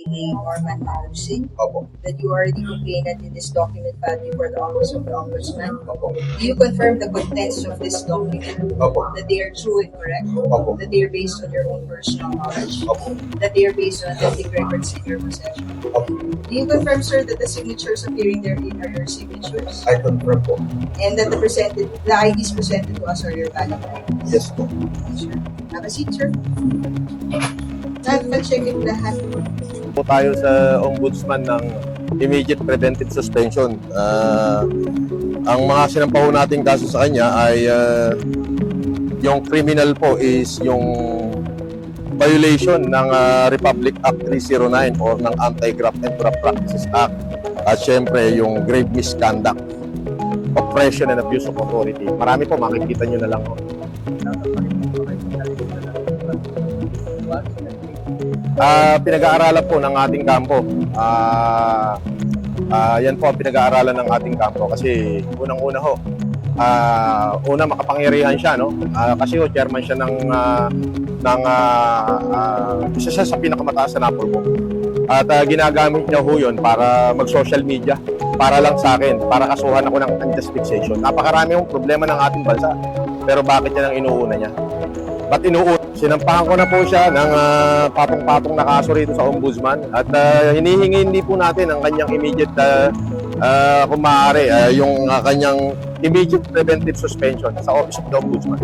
aka Norman Alusing, Opo. that you are the complainant in this document filed before the Office of the Ombudsman. Opo. Do you confirm the contents of this document? Opo. That they are true and correct? Opo. That they are based on your own personal knowledge? Opo. That they are based on authentic records in your possession? Opo. Do you confirm, sir, that the signatures appearing therein are your signatures? I confirm po. And that the IDs presented to us are your valid IDs? Yes po. Sure. Have a seat, sir. Check it lahat. Po tayo sa ombudsman ng immediate preventive suspension. Ang mga sinampaho nating kaso sa kanya ay yung criminal po is yung violation ng Republic Act 309 o ng Anti-Graft and Corrupt Practices Act. At syempre yung grave misconduct, oppression and abuse of authority. Marami po, makikita nyo na lang po. Pinag-aaralan po ng ating kampo. Yan po ang pinag-aaralan ng ating kampo kasi unang-una ho, una makapangyarihan siya, no? Kasi ho, chairman siya ng isa siya sa pinakamataas na napulbo. At ginagamit niya ho yun para mag-social media, para lang sa akin, para kasuhan ako ng unjust fixation. Napakarami hong problema ng ating bansa, pero bakit yan ang inuuna niya? Ba't inuuna? Sinampahan ko na po siya ng patong-patong na kaso rito sa ombudsman at hinihingi hindi po natin ang kanyang immediate, kung maaari, yung kanyang immediate preventive suspension sa Office of the Ombudsman.